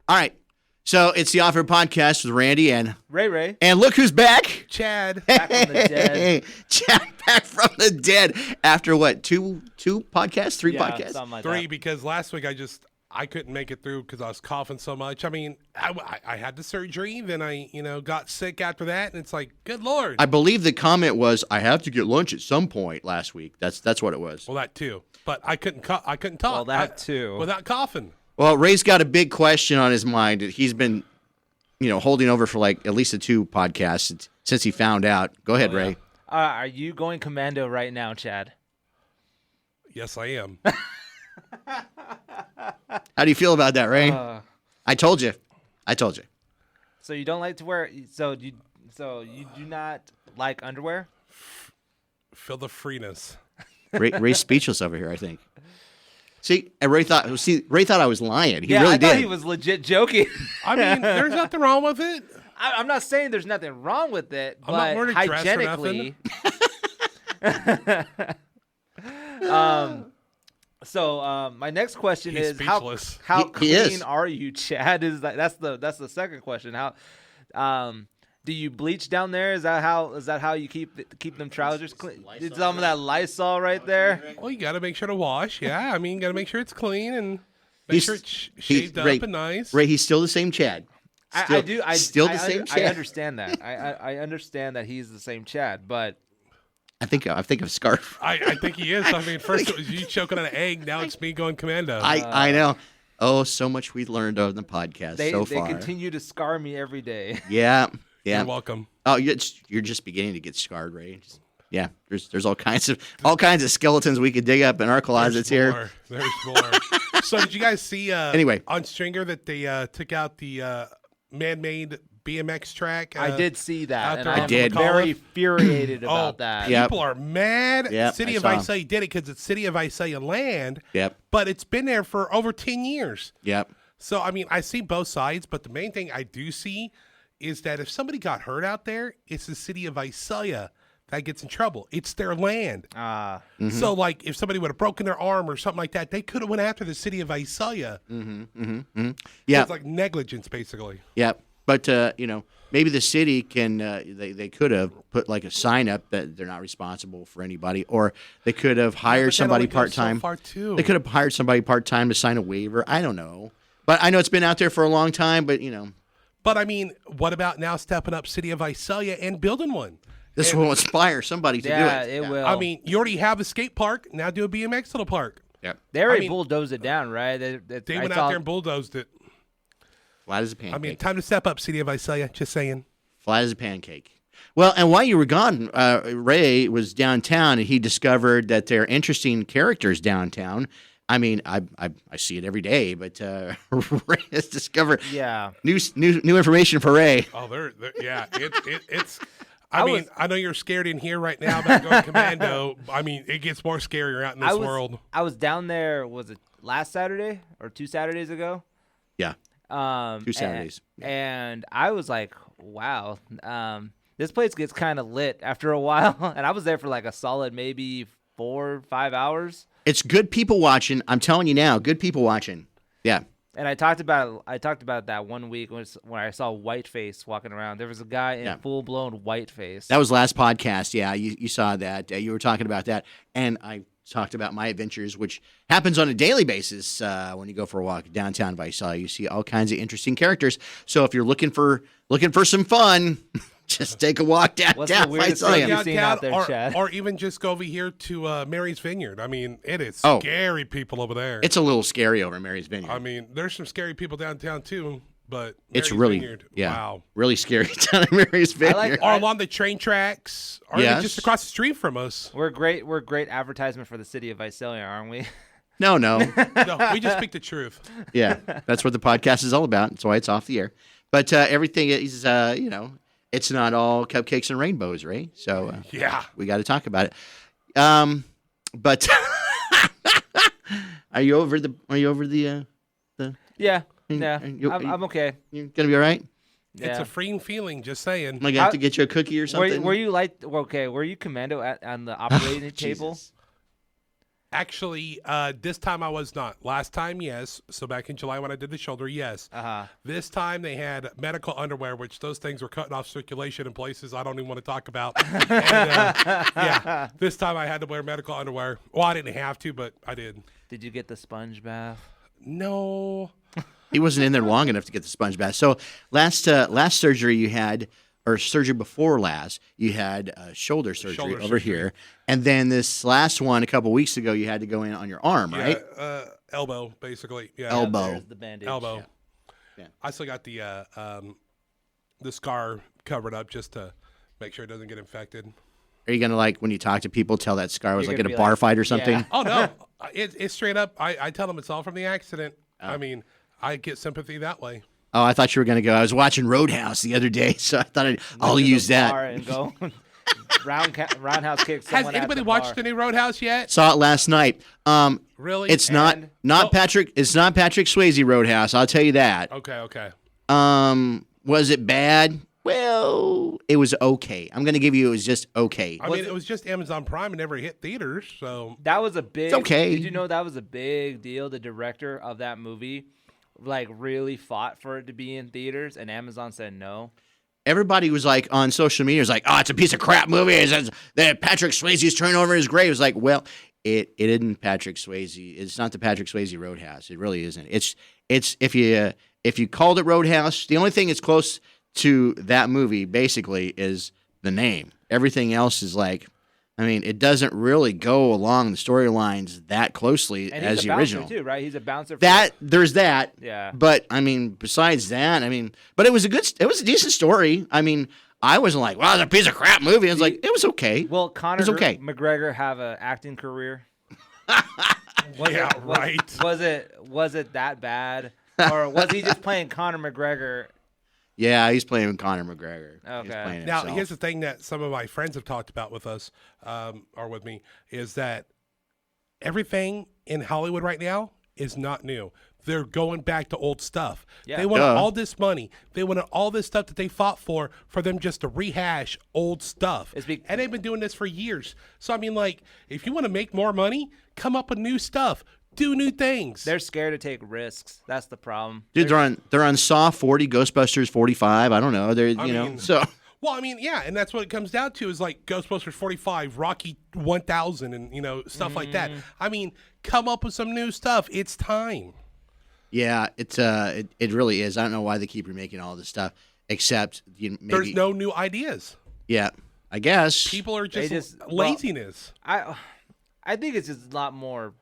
All right. So it's the Offer Podcast with Randy and Ray. And look who's back. Chad. Back from the dead. Chad back from the dead after what? Two podcasts? Three podcasts? Something like Three, that. because last week I couldn't make it through because I was coughing so much. I mean, I had the surgery, then I got sick after that, and it's like, good Lord. I believe the comment was, I have to get lunch at some point last week. That's what it was. Well, that too. But I couldn't talk. Well, that too. Without coughing. Well, Ray's got a big question on his mind. He's been, holding over for like at least the two podcasts since he found out. Go ahead, Ray. Are you going commando right now, Chad? Yes, I am. How do you feel about that, Ray? I told you. So you don't like to wear? So you do not like underwear? Feel the freeness. Ray's speechless over here, I think. See, and Ray thought I was lying. He yeah, really I thought did. he was legit joking. I mean, there's nothing wrong with it. I'm not saying there's nothing wrong with it, I'm not but wearing a dress for hygienically. My next question He's is how speechless. He clean is. are you, Chad? That's the second question. How do you bleach down there? Is that how you keep them trousers clean? Did some of that Lysol right there? Well, you got to make sure to wash. Yeah, I mean, you got to make sure it's clean and make sure it's shaved up and nice. Ray, he's still the same Chad. I do. Still the same Chad. I understand that. I understand that he's the same Chad, but I think of Scarf. I think he is. I mean, first it was you choking on an egg. Now it's me going commando. I know. Oh, so much we learned on the podcast so far. They continue to scar me every day. Yeah. You're welcome. Oh, you're just beginning to get scarred, Ray. Yeah, there's all kinds of skeletons we could dig up in our closets here. There's more. So did you guys see anyway on Stringer that they took out the man-made BMX track? I did see that, and I'm did. very infuriated about that. People are mad. Yep, City of Visalia did it because it's City of Visalia land. Yep. But it's been there for over 10 years. Yep. So, I mean, I see both sides, but the main thing I do see is that if somebody got hurt out there, it's the City of Visalia that gets in trouble. It's their land. So, like, if somebody would have broken their arm or something like that, they could have went after the City of Visalia. Yeah. So it's like negligence, basically. Yeah. But, maybe the city can, they could have put like a sign up that they're not responsible for anybody, or they could have hired somebody part-time. So far too. They could have hired somebody part-time to sign a waiver. I don't know. But I know it's been out there for a long time, but, But, I mean, what about now stepping up City of Visalia and building one? This will inspire somebody to do it. Yeah, it will. I mean, you already have a skate park. Now do a BMX little park. Yep. They already bulldozed it down, right? They went out there and bulldozed it. Flat as a pancake. I mean, time to step up, City of Visalia. Just saying. Flat as a pancake. Well, and while you were gone, Ray was downtown, and he discovered that there are interesting characters downtown. I mean, I see it every day, but Ray has discovered new information for Ray. Oh, it's. I know you're scared in here right now about going commando. I mean, it gets more scarier out in this world. I was down there. Was it last Saturday or 2 Saturdays ago? Yeah. 2 Saturdays. And I was like, wow, this place gets kind of lit after a while. And I was there for like a solid maybe 4 or 5 hours. It's good people watching. I'm telling you now, good people watching. Yeah. And I talked about that one week when I saw Whiteface walking around. There was a guy in full-blown Whiteface. That was last podcast. Yeah, you saw that. You were talking about that. And I talked about my adventures, which happens on a daily basis when you go for a walk downtown Visalia. You see all kinds of interesting characters. So if you're looking for some fun, just take a walk downtown. What's the weirdest thing you've seen out there, Chad? Or even just go over here to Mary's Vineyard. I mean, it is scary people over there. It's a little scary over Mary's Vineyard. I mean, there's some scary people downtown too, but it's Mary's really Vineyard, wow, really scary down at Mary's Vineyard. Or along the train tracks, or even just across the street from us. We're great advertisement for the City of Visalia, aren't we? No. No, we just speak the truth. Yeah, that's what the podcast is all about. That's why it's off the air. But everything is, it's not all cupcakes and rainbows, right? So we got to talk about it. But are you over the? Yeah. I'm okay. You're gonna be all right. Yeah. It's a freeing feeling. Just saying. Am I gonna have to get you a cookie or something? Were you commando on the operating table? Actually, this time I was not. Last time, yes. So back in July when I did the shoulder, yes. This time they had medical underwear, which those things were cutting off circulation in places I don't even want to talk about. And, yeah, this time I had to wear medical underwear. Well, I didn't have to, but I did. Did you get the sponge bath? No. He wasn't in there long enough to get the sponge bath. So last surgery you had, or surgery before last, you had shoulder surgery over here. And then this last one a couple weeks ago, you had to go in on your arm, right? Elbow, basically. Yeah. Elbow. There's the bandage. Elbow. Yeah. I still got the scar covered up just to make sure it doesn't get infected. Are you going to, like, when you talk to people, tell that scar was You're like in a gonna be bar like, fight or something? yeah. Oh, no. It's straight up. I tell them it's all from the accident. Oh. I mean, I get sympathy that way. Oh, I thought you were going to go. I was watching Roadhouse the other day, so I thought I'll use that. And go roundhouse kick. Has anybody watched the new Roadhouse yet? Saw it last night. Really? It's not Patrick. It's not Patrick Swayze Roadhouse. I'll tell you that. Okay. Was it bad? Well, it was okay. I'm going to give you it was just okay. I mean, it was just Amazon Prime and never hit theaters, so that was a big. It's okay. Did you know that was a big deal? The director of that movie, like, really fought for it to be in theaters, and Amazon said no. Everybody was like on social media was like, "Oh, it's a piece of crap movie." It's that Patrick Swayze's turning over in his grave. It's like, well, it isn't Patrick Swayze. It's not the Patrick Swayze Roadhouse. It really isn't. It's if you called it Roadhouse, the only thing that's close to that movie basically is the name. Everything else is like, I mean, it doesn't really go along the storylines that closely And as he's a the bouncer original. too, right? He's a bouncer. There's that. Yeah. But I mean, besides that, but it was a decent story. I mean, I wasn't like, wow, it's a piece of crap movie. I was like, it was okay. Will Conor it was okay. McGregor have an acting career? yeah, right. Was it that bad, or was he just playing Conor McGregor? Yeah, he's playing with Conor McGregor. Okay. He's playing Now, himself. here's the thing that some of my friends have talked about with us, or with me, is that everything in Hollywood right now is not new. They're going back to old stuff. Yeah. They want all this money. They want all this stuff that they fought for them just to rehash old stuff. And they've been doing this for years. So, I mean, like, if you want to make more money, come up with new stuff. Do new things. They're scared to take risks. That's the problem. Dude, they're on Saw 40, Ghostbusters 45. I don't know. So. Well, I mean, yeah, and that's what it comes down to is like Ghostbusters 45, Rocky 1000, and stuff like that. I mean, come up with some new stuff. It's time. Yeah, it really is. I don't know why they keep remaking all this stuff, except maybe there's no new ideas. Yeah, I guess People are just laziness. I think it's just a lot more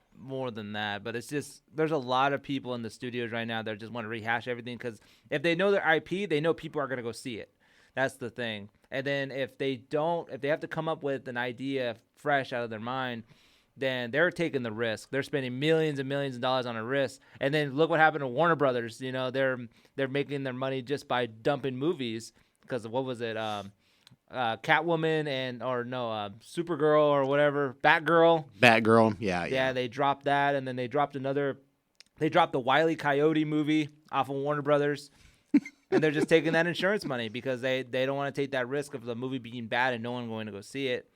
than that, but it's just there's a lot of people in the studios right now that just want to rehash everything because if they know their IP, they know people are going to go see it. That's the thing. And then if they have to come up with an idea fresh out of their mind, then they're taking the risk. They're spending millions and millions of dollars on a risk. And then look what happened to Warner Brothers. They're making their money just by dumping movies because what was it? Catwoman Supergirl or whatever, Batgirl. Yeah. They dropped that, and then they dropped the Wile E. Coyote movie off of Warner Brothers, and they're just taking that insurance money because they don't want to take that risk of the movie being bad and no one going to go see it.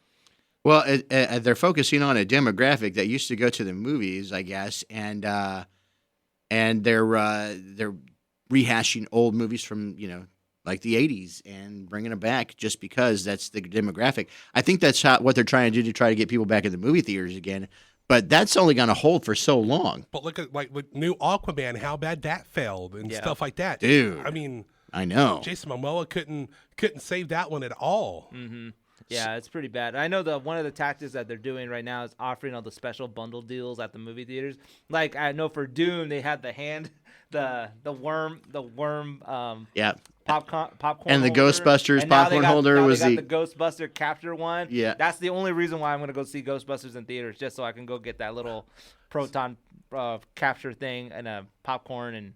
Well, they're focusing on a demographic that used to go to the movies, I guess, and they're rehashing old movies from like the 80s and bringing them back just because that's the demographic. I think that's what they're trying to do to try to get people back in the movie theaters again. But that's only going to hold for so long. But look at with new Aquaman, how bad that failed and stuff like that. Dude. I mean, I know. Jason Momoa couldn't save that one at all. Mm-hmm. Yeah, it's pretty bad. I know one of the tactics that they're doing right now is offering all the special bundle deals at the movie theaters. Like I know for Doom, they had the worm popcorn and the holder. Ghostbusters And popcorn holder was the Ghostbuster capture one. Yeah, that's the only reason why I'm going to go see Ghostbusters in theaters, just so I can go get that little proton capture thing and a popcorn and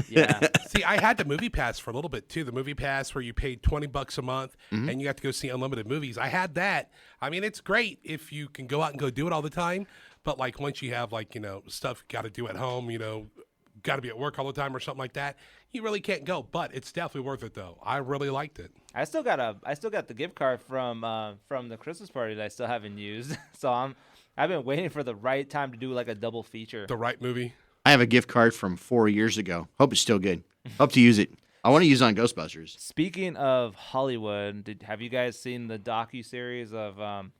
yeah. See, I had the movie pass for a little bit too. The movie pass where you paid $20 a month and you got to go see unlimited movies. I had that. I mean, it's great if you can go out and go do it all the time. But like once you have stuff you got to do at home, got to be at work all the time or something like that, you really can't go. But it's definitely worth it though. I really liked it. I still got the gift card from the Christmas party that I still haven't used. So I've been waiting for the right time to do like a double feature. The right movie. I have a gift card from 4 years ago. Hope it's still good. Hope to use it. I want to use it on Ghostbusters. Speaking of Hollywood, have you guys seen the docu-series of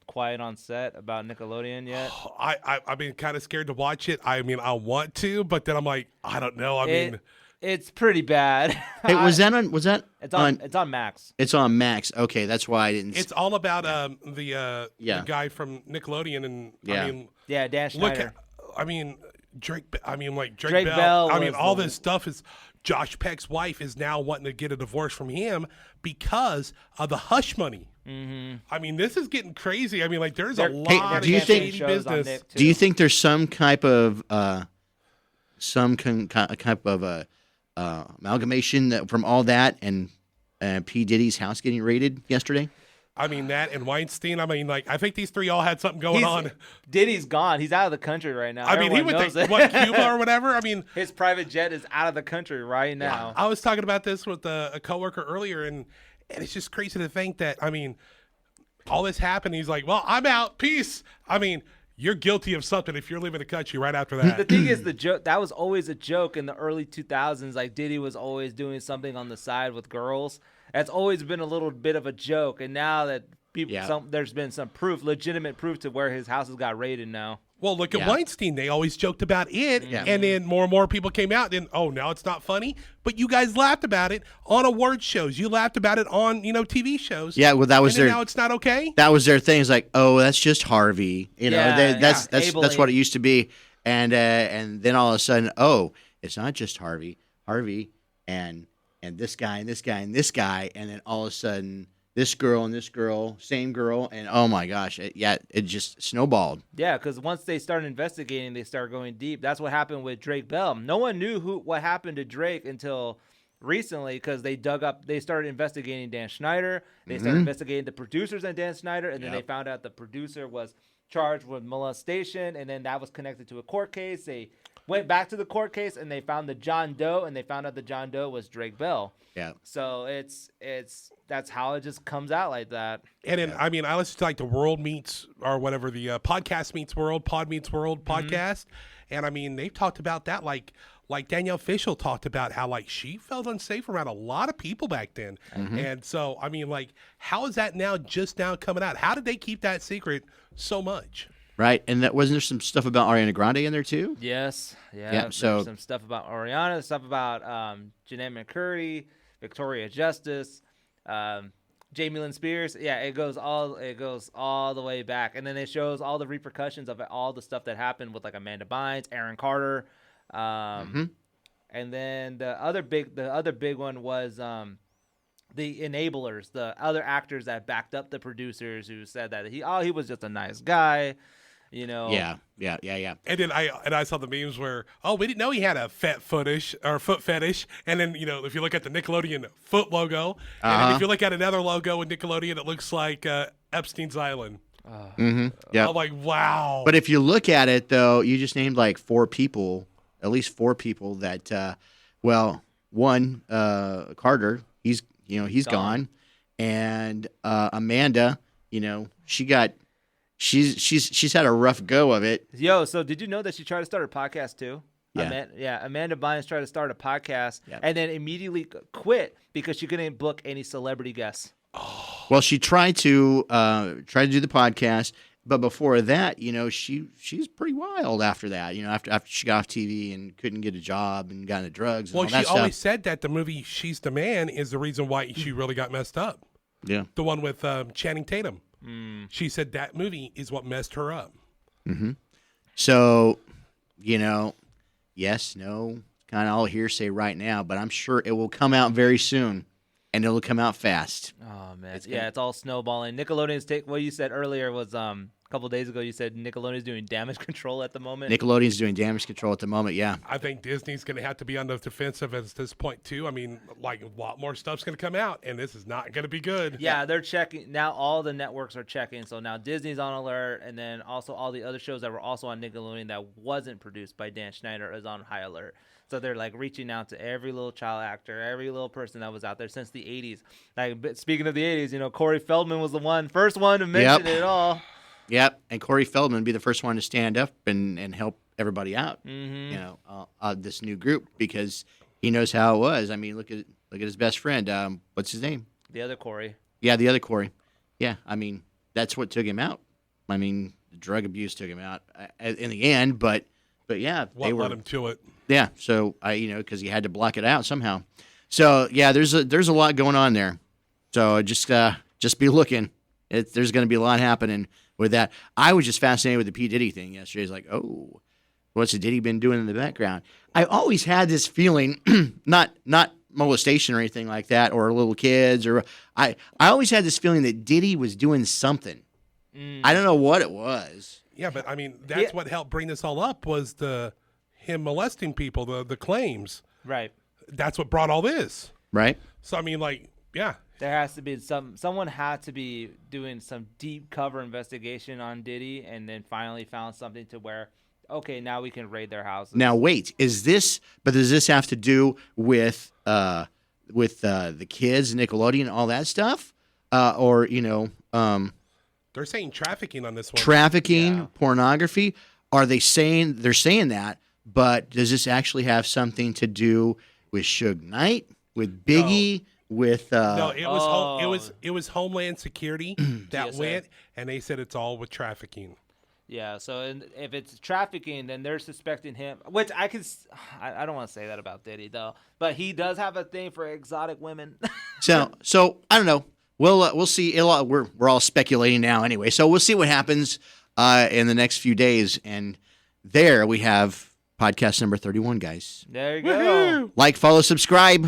Quiet on Set about Nickelodeon yet? I've been kind of scared to watch it. I mean, I want to, but then I'm like, I don't know. I mean, it's pretty bad. Hey, was that on? It's on Max. It's on Max. Okay, that's why I didn't. it's all about the guy from Nickelodeon, and Yeah. I mean, Yeah, Dan Schneider. Drake Drake Bell I mean, was all the- this stuff is. Josh Peck's wife is now wanting to get a divorce from him because of the hush money. Mm-hmm. I mean, this is getting crazy. I mean, like, there's a lot of do you think- shady business. Do you think there's some type of amalgamation that, from all that and P. Diddy's house getting raided yesterday? I mean, that and Weinstein. I mean, like, I think these three all had something going on. Diddy's gone. He's out of the country right now. I mean, he Everyone went knows to it. Cuba or whatever. I mean, His private jet is out of the country right now. I was talking about this with a coworker earlier, and it's just crazy to think that, I mean, all this happened. He's like, well, I'm out. Peace. I mean, you're guilty of something if you're leaving the country right after The that. thing is, the joke that was always a joke in the early 2000s. Like Diddy was always doing something on the side with girls. That's always been a little bit of a joke. And now that there's been some legitimate proof to where his houses got raided now. Well, look at Weinstein. They always joked about it, and then more and more people came out. And now it's not funny. But you guys laughed about it on award shows. You laughed about it on TV shows. Yeah, well, that was now it's not okay. That was their thing. It's like, oh, that's just Harvey. That's what it used to be. And then all of a sudden, oh, it's not just Harvey, and this guy and this guy and this guy, and then all of a sudden, this girl and this girl, same girl, and oh my gosh, it just snowballed. Yeah, because once they started investigating, they started going deep. That's what happened with Drake Bell. No one knew what happened to Drake until recently, because they started investigating Dan Schneider. They started investigating the producers and Dan Schneider, and then they found out the producer was charged with molestation, and then that was connected to a court case. They went back to the court case, and they found the John Doe, and they found out the John Doe was Drake Bell. Yeah. So that's how it just comes out like that. And then, I mean, I listen to like the World Meets or whatever, the Podcast Meets World, Pod Meets World podcast. And I mean, they've talked about that. Like Danielle Fishel talked about how like she felt unsafe around a lot of people back then. And so, I mean, like, how is that just now coming out? How did they keep that secret so much? Right, and wasn't there some stuff about Ariana Grande in there too? Yes, So there's some stuff about Ariana, stuff about Jeanette McCurdy, Victoria Justice, Jamie Lynn Spears. Yeah, it goes all the way back, and then it shows all the repercussions of all the stuff that happened with like Amanda Bynes, Aaron Carter, and then the other big one was the enablers, the other actors that backed up the producers who said that he was just a nice guy. Yeah. And then I saw the memes where, we didn't know he had a foot fetish. And then, if you look at the Nickelodeon foot logo, and then if you look at another logo in Nickelodeon, it looks like Epstein's Island. Yeah. I'm like, wow. But if you look at it, though, you just named like at least four people that, one, Carter, he's gone. And Amanda, she's had a rough go of it. Yo, so did you know that she tried to start a podcast too? Yeah. Amanda Bynes tried to start a podcast and then immediately quit because she couldn't book any celebrity guests. Oh. Well, she tried to do the podcast, but before that, she's pretty wild after that. After she got off TV and couldn't get a job and got into drugs. And all that she stuff. always said that the movie She's the Man is the reason why she really got messed up. Yeah, the one with Channing Tatum. She said that movie is what messed her up. So, yes, no, kind of all hearsay right now, but I'm sure it will come out very soon, and it'll come out fast. Oh man, it's all snowballing. Nickelodeon's what you said earlier was a couple days ago. You said Nickelodeon's doing damage control at the moment. Nickelodeon's doing damage control at the moment. Yeah, I think Disney's going to have to be on the defensive at this point too. I mean, like a lot more stuff's going to come out, and this is not going to be good. Yeah, they're checking now. All the networks are checking. So now Disney's on alert, and then also all the other shows that were also on Nickelodeon that wasn't produced by Dan Schneider is on high alert. So they're like reaching out to every little child actor, every little person that was out there since the 80s. Like speaking of the 80s, Corey Feldman was the first one to mention it all. Yep, and Corey Feldman would be the first one to stand up and help everybody out. Mm-hmm. This new group because he knows how it was. I mean, look at his best friend. What's his name? The other Corey. Yeah, the other Corey. Yeah, I mean that's what took him out. I mean, the drug abuse took him out in the end, but yeah, What led him to it? Yeah, so because he had to block it out somehow. So yeah, there's a lot going on there. So just be looking. There's going to be a lot happening with that. I was just fascinated with the P. Diddy thing yesterday. It's like, oh, what's the Diddy been doing in the background? I always had this feeling, not molestation or anything like that, or little kids, or I always had this feeling that Diddy was doing something. I don't know what it was. Yeah, but I mean, that's what helped bring this all up was him molesting people, the claims. Right. That's what brought all this. Right. So I mean, like, yeah. There has to be someone had to be doing some deep cover investigation on Diddy, and then finally found something to where, okay, now we can raid their houses. Now wait, does this have to do with the kids, Nickelodeon, all that stuff, or They're saying trafficking on this one. trafficking, pornography? Are they saying they're saying that? But does this actually have something to do with Suge Knight, with Biggie? With no, it was Homeland Security that TSA. went, and they said it's all with trafficking. Yeah, so if it's trafficking, then they're suspecting him, which I don't want to say that about Diddy though, but he does have a thing for exotic women. so I don't know. We'll see. We're all speculating now anyway. So we'll see what happens in the next few days. And there we have podcast number 31, guys. There you go. Woo-hoo! Like, follow, subscribe.